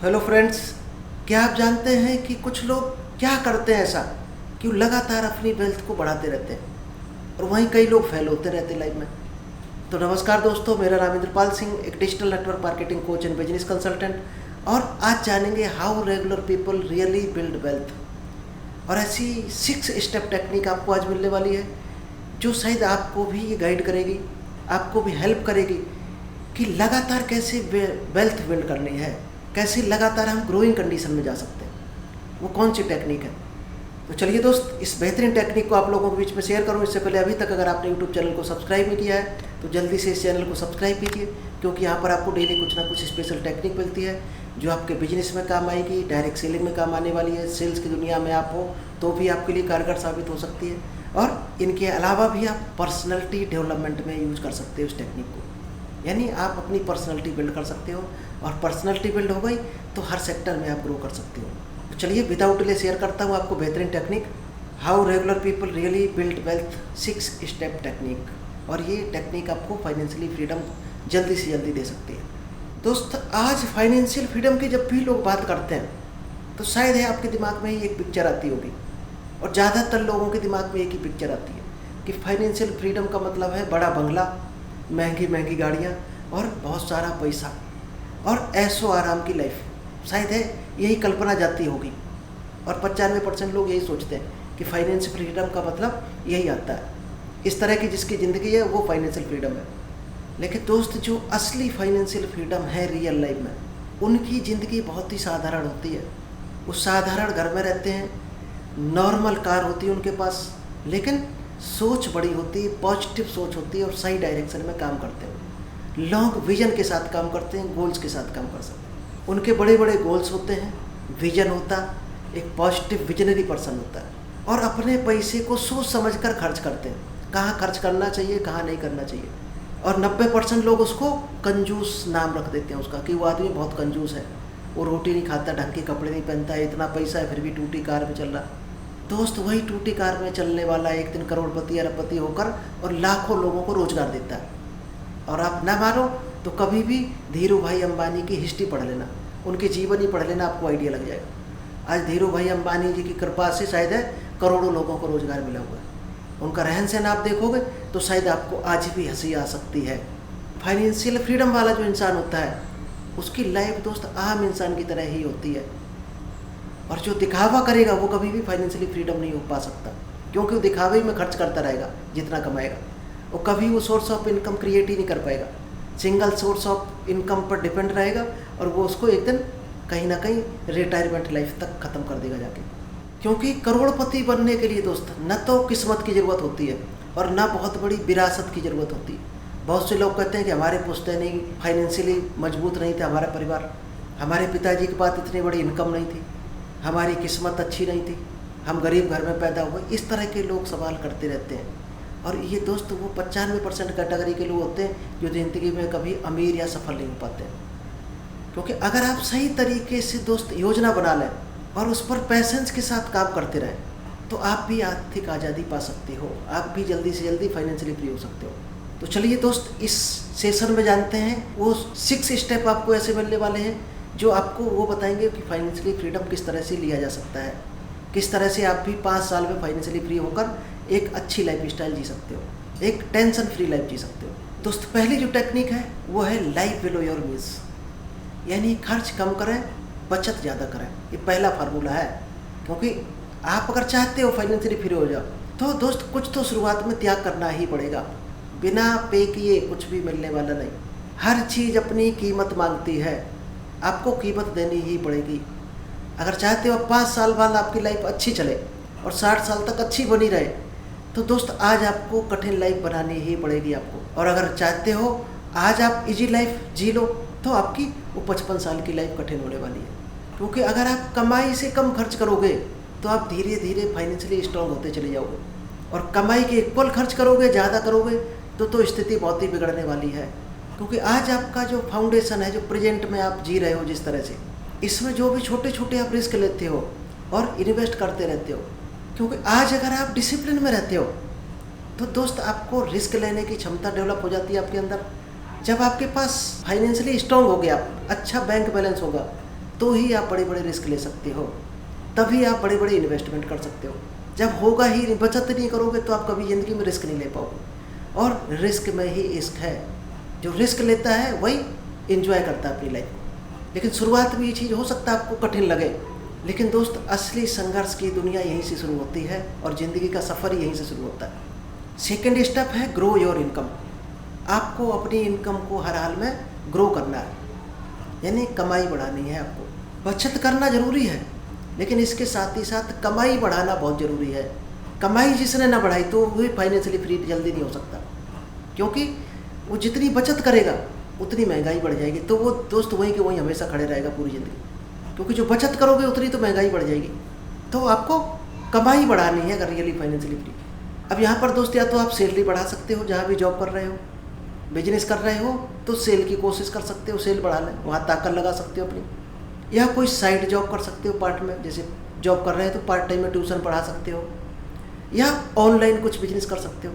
Hello friends, क्या आप जानते हैं कि कुछ लोग क्या करते हैं ऐसा कि वो लगातार अपनी वेल्थ को बढ़ाते रहते हैं और वहीं कई लोग फेल होते रहते हैं लाइफ में। तो नमस्कार दोस्तों, मेरा नाम इंद्रपाल सिंह, एक digital network marketing coach and business consultant. और आज जानेंगे how regular people really build wealth. और ऐसी 6 स्टेप टेक्निक आपको आज मिलने वाली है जो शायद आपको भी ये गाइड करेगी, आपको भी हेल्प करेगी कि लगातार कैसे वेल्थ बिल्ड करनी है, कैसे लगातार हम ग्रोइंग कंडीशन में जा सकते हैं। वो कौन सी टेक्निक है? तो चलिए दोस्त, इस बेहतरीन टेक्निक को आप लोगों के बीच में शेयर करूँ। इससे पहले अभी तक अगर आपने यूट्यूब चैनल को सब्सक्राइब नहीं किया है तो जल्दी से इस चैनल को सब्सक्राइब कीजिए, क्योंकि यहाँ पर आपको डेली कुछ ना कुछ स्पेशल टेक्निक मिलती है जो आपके बिजनेस में काम आएगी, डायरेक्ट सेलिंग में काम आने वाली है। सेल्स की दुनिया में आप हो तो भी आपके लिए कारगर साबित हो सकती है, और इनके अलावा भी आप पर्सनैलिटी डेवलपमेंट में यूज कर सकते हो इस टेक्निक को। यानी आप अपनी पर्सनैलिटी बिल्ड कर सकते हो, और पर्सनैलिटी बिल्ड हो गई तो हर सेक्टर में आप ग्रो कर सकते हो। तो चलिए विदाउट डिले शेयर करता हूँ आपको बेहतरीन technique, how regular people really build wealth 6 step technique. और ये टेक्निक आपको फाइनेंशियली फ्रीडम जल्दी से जल्दी दे सकती है। दोस्त, आज फाइनेंशियल फ्रीडम की जब भी लोग बात करते हैं तो शायद है आपके दिमाग में ही एक पिक्चर आती होगी, और ज़्यादातर लोगों के दिमाग में एक ही पिक्चर आती है कि फाइनेंशियल फ्रीडम का मतलब है बड़ा बंगला, महंगी महंगी गाड़ियाँ और बहुत सारा पैसा और ऐशो आराम की लाइफ। शायद है यही कल्पना जाती होगी, और 95% लोग यही सोचते हैं कि फाइनेंशियल फ्रीडम का मतलब यही आता है। इस तरह की जिसकी ज़िंदगी है वो फाइनेंशियल फ्रीडम है। लेकिन दोस्त, जो असली फाइनेंशियल फ्रीडम है रियल लाइफ में, उनकी ज़िंदगी बहुत ही साधारण होती है। वो साधारण घर में रहते हैं, नॉर्मल कार होती है उनके पास, लेकिन सोच बड़ी होती है, पॉजिटिव सोच होती है और सही डायरेक्शन में काम करते हैं। लॉन्ग विजन के साथ काम करते हैं, गोल्स के साथ काम कर सकते हैं। उनके बड़े बड़े गोल्स होते हैं, विजन होता, एक पॉजिटिव विजनरी पर्सन होता है, और अपने पैसे को सोच समझ कर खर्च करते हैं, कहाँ खर्च करना चाहिए कहाँ नहीं करना चाहिए। और 90% लोग उसको कंजूस नाम रख देते हैं उसका, कि वो आदमी बहुत कंजूस है, वो रोटी नहीं खाता, ढंग के कपड़े नहीं पहनता है, इतना पैसा है फिर भी टूटी कार में चल रहा। दोस्त, वही टूटी कार में चलने वाला एक दिन करोड़पति अरबपति होकर और लाखों लोगों को रोजगार देता है। और आप ना मानो तो कभी भी धीरू भाई अंबानी की हिस्ट्री पढ़ लेना, उनकी जीवनी पढ़ लेना, आपको आइडिया लग जाएगा। आज धीरू भाई अंबानी जी की कृपा से शायद है करोड़ों लोगों को रोजगार मिला हुआ है। उनका रहन सहन आप देखोगे तो शायद आपको आज भी हंसी आ सकती है। फाइनेंशियल फ्रीडम वाला जो इंसान होता है उसकी लाइफ दोस्त आम इंसान की तरह ही होती है, और जो दिखावा करेगा वो कभी भी फाइनेंशियली फ्रीडम नहीं हो पा सकता, क्योंकि वो दिखावे में खर्च करता रहेगा जितना कमाएगा। वो कभी वो सोर्स ऑफ इनकम क्रिएट ही नहीं कर पाएगा, सिंगल सोर्स ऑफ इनकम पर डिपेंड रहेगा, और वो उसको एक दिन कहीं ना कहीं रिटायरमेंट लाइफ तक ख़त्म कर देगा जाके। क्योंकि करोड़पति बनने के लिए दोस्त न तो किस्मत की ज़रूरत होती है और न बहुत बड़ी विरासत की ज़रूरत होती है। बहुत से लोग कहते हैं कि हमारे पुश्तैनी फाइनेंशियली मजबूत नहीं थे, हमारा परिवार, हमारे पिताजी के पास इतनी बड़ी इनकम नहीं थी, हमारी किस्मत अच्छी नहीं थी, हम गरीब घर में पैदा हुए। इस तरह के लोग सवाल करते रहते हैं, और ये दोस्त वो 95% कैटेगरी के लोग होते हैं जो ज़िंदगी में कभी अमीर या सफल नहीं हो पाते। क्योंकि अगर आप सही तरीके से दोस्त योजना बना लें और उस पर पैसेंस के साथ काम करते रहें तो आप भी आर्थिक आज़ादी पा सकते हो, आप भी जल्दी से जल्दी फाइनेंशियली फ्री हो सकते हो। तो चलिए दोस्त, इस सेशन में जानते हैं वो 6 स्टेप आपको ऐसे मिलने वाले हैं जो आपको वो बताएंगे कि फाइनेंशियली फ्रीडम किस तरह से लिया जा सकता है, किस तरह से आप भी 5 साल में फाइनेंशियली फ्री होकर एक अच्छी लाइफ स्टाइल जी सकते हो, एक टेंशन फ्री लाइफ जी सकते हो। दोस्त, पहली जो टेक्निक है वो है लाइफ बिलो योर मीन्स, यानी खर्च कम करें, बचत ज़्यादा करें। ये पहला फार्मूला है, क्योंकि आप अगर चाहते हो फाइनेंशियली फ्री हो जाओ तो दोस्त कुछ तो शुरुआत में त्याग करना ही पड़ेगा। बिना पे किए कुछ भी मिलने वाला नहीं। हर चीज़ अपनी कीमत मांगती है, आपको कीमत देनी ही पड़ेगी। अगर चाहते हो 5 साल बाद आपकी लाइफ अच्छी चले और 60 साल तक अच्छी बनी रहे तो दोस्त आज आपको कठिन लाइफ बनानी ही पड़ेगी आपको। और अगर चाहते हो आज आप इजी लाइफ जी लो तो आपकी वो 55 साल की लाइफ कठिन होने वाली है। क्योंकि अगर आप कमाई से कम खर्च करोगे तो आप धीरे धीरे फाइनेंशियली स्ट्रांग होते चले जाओगे, और कमाई के इक्वल खर्च करोगे, ज़्यादा करोगे तो स्थिति बहुत ही बिगड़ने वाली है। क्योंकि आज आपका जो फाउंडेशन है, जो प्रेजेंट में आप जी रहे हो जिस तरह से, इसमें जो भी छोटे छोटे आप रिस्क लेते हो और इन्वेस्ट करते रहते हो, क्योंकि आज अगर आप डिसिप्लिन में रहते हो तो दोस्त आपको रिस्क लेने की क्षमता डेवलप हो जाती है आपके अंदर। जब आपके पास फाइनेंशियली स्ट्रांग हो गया, अच्छा बैंक बैलेंस होगा, तो ही आप बड़े बड़े रिस्क ले सकते हो, तभी आप बड़े बड़े इन्वेस्टमेंट कर सकते हो। जब होगा ही नहीं, बचत नहीं करोगे तो आप कभी ज़िंदगी में रिस्क नहीं ले पाओगे। और रिस्क में ही इश्क है, जो रिस्क लेता है वही एंजॉय करता है अपनी लाइफ को। लेकिन शुरुआत में ये चीज़ हो सकता है आपको कठिन लगे, लेकिन दोस्त असली संघर्ष की दुनिया यहीं से शुरू होती है और ज़िंदगी का सफ़र यहीं से शुरू होता है। सेकेंड स्टेप है ग्रो योर इनकम। आपको अपनी इनकम को हर हाल में ग्रो करना है, यानी कमाई बढ़ानी है। आपको बचत करना ज़रूरी है, लेकिन इसके साथ ही साथ कमाई बढ़ाना बहुत ज़रूरी है। कमाई जिसने ना बढ़ाई तो वो फाइनेंशियली फ्री जल्दी नहीं हो सकता, क्योंकि वो जितनी बचत करेगा उतनी महंगाई बढ़ जाएगी। तो वो दोस्त वहीं के वहीं हमेशा खड़े रहेगा पूरी ज़िंदगी, क्योंकि जो बचत करोगे उतनी तो महंगाई बढ़ जाएगी। तो आपको कमाई बढ़ानी है अगर रियली फाइनेंशियली फ्री। अब यहाँ पर दोस्त, या तो आप सैलरी बढ़ा सकते हो, जहाँ भी जॉब कर रहे हो, बिजनेस कर रहे हो तो सेल की कोशिश कर सकते हो, सेल बढ़ा लें, वहाँ ताकत लगा सकते हो अपनी। या कोई साइड जॉब कर सकते हो पार्ट में, जैसे जॉब कर रहे हैं तो पार्ट टाइम में ट्यूशन पढ़ा सकते हो, या ऑनलाइन कुछ बिजनेस कर सकते हो।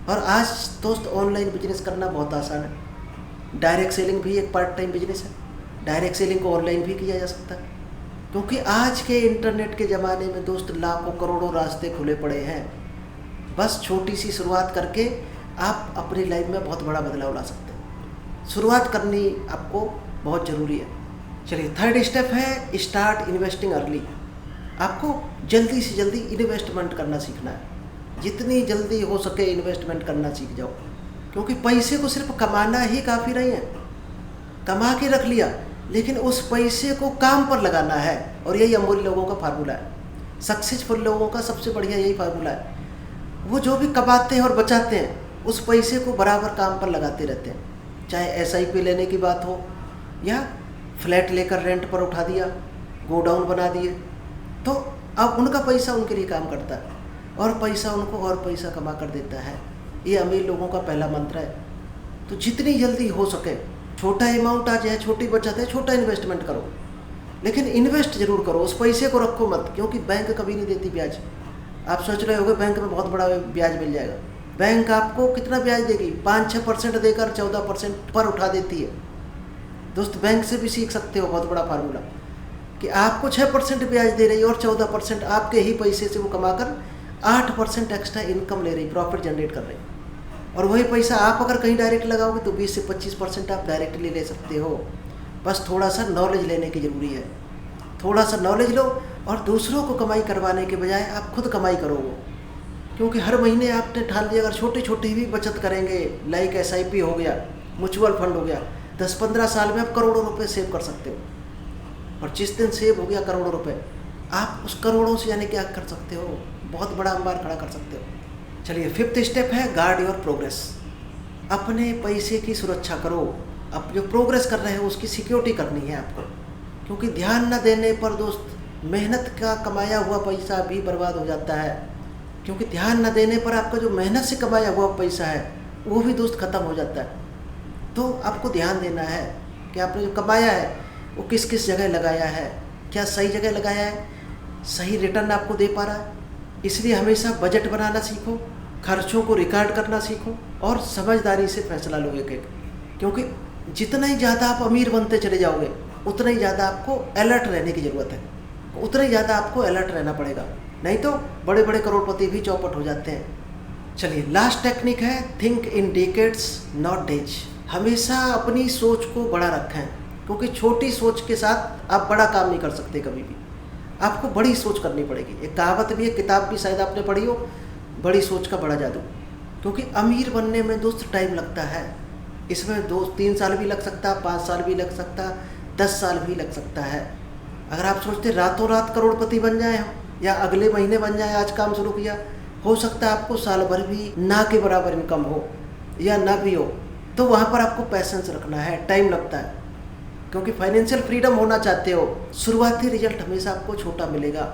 और आज दोस्त ऑनलाइन बिजनेस करना बहुत आसान है। डायरेक्ट सेलिंग भी एक पार्ट टाइम बिजनेस है। डायरेक्ट सेलिंग को ऑनलाइन भी किया जा सकता है, क्योंकि आज के इंटरनेट के ज़माने में दोस्त लाखों करोड़ों रास्ते खुले पड़े हैं। बस छोटी सी शुरुआत करके आप अपनी लाइफ में बहुत बड़ा बदलाव ला सकते हैं। शुरुआत करनी आपको बहुत ज़रूरी है। चलिए, थर्ड स्टेप है स्टार्ट इन्वेस्टिंग अर्ली। आपको जल्दी से जल्दी इन्वेस्टमेंट करना सीखना है। जितनी जल्दी हो सके इन्वेस्टमेंट करना सीख जाओ, क्योंकि पैसे को सिर्फ कमाना ही काफ़ी नहीं है। कमा के रख लिया, लेकिन उस पैसे को काम पर लगाना है, और यही अमूल्य लोगों का फार्मूला है। सक्सेसफुल लोगों का सबसे बढ़िया यही फार्मूला है। वो जो भी कमाते हैं और बचाते हैं, उस पैसे को बराबर काम पर लगाते रहते हैं। चाहे SIP लेने की बात हो, या फ्लैट लेकर रेंट पर उठा दिया, गोडाउन बना दिए, तो अब उनका पैसा उनके लिए काम करता है, और पैसा उनको और पैसा कमा कर देता है। ये अमीर लोगों का पहला मंत्र है। तो जितनी जल्दी हो सके, छोटा अमाउंट आ जाए, छोटी बचत है, छोटा इन्वेस्टमेंट करो, लेकिन इन्वेस्ट जरूर करो। उस पैसे को रखो मत, क्योंकि बैंक कभी नहीं देती ब्याज। आप सोच रहे होगे बैंक में बहुत बड़ा ब्याज मिल जाएगा। बैंक आपको कितना ब्याज देगी? 5-6% देकर 14% पर उठा देती है। दोस्त, बैंक से भी सीख सकते हो बहुत बड़ा फार्मूला, कि आपको 6% ब्याज दे रही है और 14% आपके ही पैसे से वो कमाकर 8% एक्स्ट्रा इनकम ले रही, प्रॉफिट जनरेट कर रही। और वही पैसा आप अगर कहीं डायरेक्ट लगाओगे तो 20 से 25% आप डायरेक्टली ले सकते हो। बस थोड़ा सा नॉलेज लेने की ज़रूरी है। थोड़ा सा नॉलेज लो, और दूसरों को कमाई करवाने के बजाय आप खुद कमाई करोगे। क्योंकि हर महीने आपने ठान लिया अगर छोटी छोटी भी बचत करेंगे, लाइक SIP हो गया, म्यूचुअल फंड हो गया, 10-15 साल में आप करोड़ों रुपए सेव कर सकते हो। और जिस दिन सेव हो गया करोड़ों रुपए, आप उस करोड़ों से यानी क्या कर सकते हो? बहुत बड़ा अंबार खड़ा कर सकते हो। चलिए, फिफ्थ स्टेप है गार्ड योर प्रोग्रेस। अपने पैसे की सुरक्षा करो। अब जो प्रोग्रेस कर रहे हो उसकी सिक्योरिटी करनी है आपको, क्योंकि ध्यान न देने पर दोस्त मेहनत का कमाया हुआ पैसा भी बर्बाद हो जाता है। क्योंकि ध्यान न देने पर आपका जो मेहनत से कमाया हुआ पैसा है वो भी दोस्त ख़त्म हो जाता है। तो आपको ध्यान देना है कि आपने जो कमाया है वो किस किस जगह लगाया है, क्या सही जगह लगाया है, सही रिटर्न आपको दे पा रहा है। इसलिए हमेशा बजट बनाना सीखो, खर्चों को रिकॉर्ड करना सीखो, और समझदारी से फैसला लो एक एक। क्योंकि जितना ही ज़्यादा आप अमीर बनते चले जाओगे, उतना ही ज़्यादा आपको अलर्ट रहने की ज़रूरत है, उतना ही ज़्यादा आपको अलर्ट रहना पड़ेगा, नहीं तो बड़े बड़े करोड़पति भी चौपट हो जाते हैं। चलिए, लास्ट टेक्निक है think in decades not days. हमेशा अपनी सोच को बड़ा रखें, क्योंकि छोटी सोच के साथ आप बड़ा काम नहीं कर सकते कभी भी। आपको बड़ी सोच करनी पड़ेगी। एक कहावत भी है, किताब भी शायद आपने पढ़ी हो, बड़ी सोच का बड़ा जादू। क्योंकि अमीर बनने में दोस्त टाइम लगता है। इसमें 2-3 साल भी लग सकता, 5 साल भी लग सकता, 10 साल भी लग सकता है। अगर आप सोचते रातों रात करोड़पति बन जाए या अगले महीने बन जाए, आज काम शुरू किया, हो सकता है आपको साल भर भी ना के बराबर इनकम हो या ना भी हो। तो वहाँ पर आपको पैसेंस रखना है, टाइम लगता है। क्योंकि फाइनेंशियल फ्रीडम होना चाहते हो, शुरुआती रिजल्ट हमेशा आपको छोटा मिलेगा।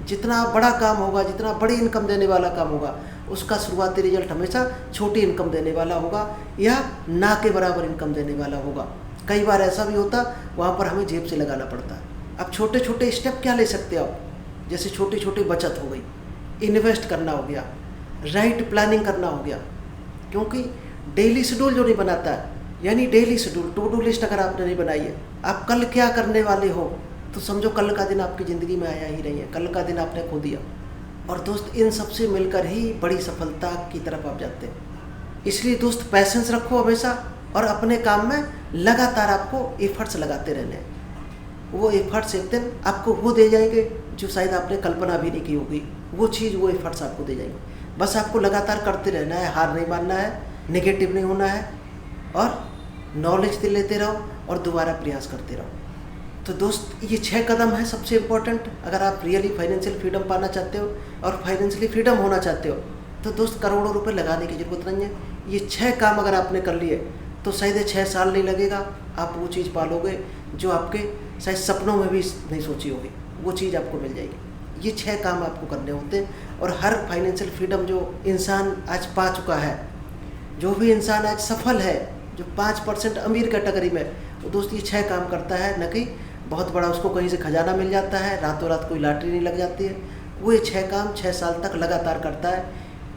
जितना बड़ा काम होगा, जितना बड़ी इनकम देने वाला काम होगा, उसका शुरुआती रिजल्ट हमेशा छोटी इनकम देने वाला होगा या ना के बराबर इनकम देने वाला होगा। कई बार ऐसा भी होता, वहाँ पर हमें जेब से लगाना पड़ता है। अब छोटे छोटे स्टेप क्या ले सकते हो आप? जैसे छोटी छोटी बचत हो गई, इन्वेस्ट करना हो गया, राइट प्लानिंग करना हो गया। क्योंकि डेली शेड्यूल जो नहीं बनाता है, यानी daily schedule, to do list अगर आपने नहीं बनाई है, आप कल क्या करने वाले हो तो समझो कल का दिन आपकी ज़िंदगी में आया ही नहीं है, कल का दिन आपने खो दिया। और दोस्त इन सब से मिलकर ही बड़ी सफलता की तरफ आप जाते हैं। इसलिए दोस्त पैसेंस रखो हमेशा, और अपने काम में लगातार आपको एफर्ट्स लगाते रहने हैं। वो एफर्ट्स एक दिन आपको वो दे जाएंगे जो शायद आपने कल्पना भी नहीं की होगी। वो चीज़, वो एफर्ट्स आपको दे जाएंगे। बस आपको लगातार करते रहना है, हार नहीं मानना है, नेगेटिव नहीं होना है, और नॉलेज लेते रहो और दोबारा प्रयास करते रहो। तो दोस्त ये 6 कदम है सबसे इम्पोर्टेंट। अगर आप रियली फाइनेंशियल फ्रीडम पाना चाहते हो और फाइनेंशियली फ्रीडम होना चाहते हो, तो दोस्त करोड़ों रुपए लगाने की ज़रूरत नहीं है। ये 6 काम अगर आपने कर लिए तो शायद 6 साल नहीं लगेगा, आप वो चीज़ पालोगे जो आपके शायद सपनों में भी नहीं सोची होगी, वो चीज़ आपको मिल जाएगी। ये 6 काम आपको करने होते हैं। और हर फाइनेंशियल फ्रीडम जो इंसान आज पा चुका है, जो भी इंसान आज सफल है, जो 5% अमीर कैटेगरी में, वो दोस्त ये 6 काम करता है। न कि बहुत बड़ा उसको कहीं से खजाना मिल जाता है, रातों रात कोई लॉटरी नहीं लग जाती है। वो ये 6 काम 6 साल तक लगातार करता है,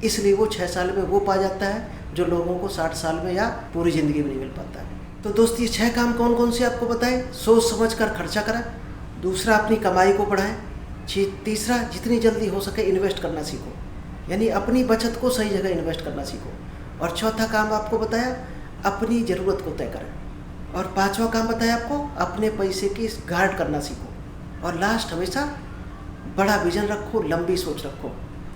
इसलिए वो 6 साल में वो पा जाता है जो लोगों को 60 साल में या पूरी ज़िंदगी में नहीं मिल पाता है। तो दोस्त ये 6 काम कौन कौन से आपको बताएं? सोच समझ कर खर्चा करें। दूसरा, अपनी कमाई को बढ़ाएं। तीसरा, जितनी जल्दी हो सके इन्वेस्ट करना सीखो, यानी अपनी बचत को सही जगह इन्वेस्ट करना सीखो। और चौथा काम आपको बताया, अपनी ज़रूरत को तय करें। और 5वां काम बताया आपको, अपने पैसे की गार्ड करना सीखो। और लास्ट, हमेशा बड़ा विजन रखो, लंबी सोच रखो,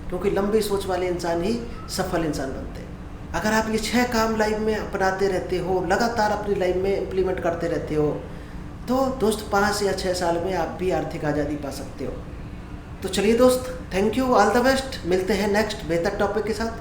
क्योंकि लंबी सोच वाले इंसान ही सफल इंसान बनते हैं। अगर आप ये 6 काम लाइफ में अपनाते रहते हो, लगातार अपनी लाइफ में इम्प्लीमेंट करते रहते हो, तो दोस्त 5 या 6 साल में आप भी आर्थिक आज़ादी पा सकते हो। तो चलिए दोस्त, thank you, all the best. मिलते हैं नेक्स्ट बेहतर टॉपिक के साथ।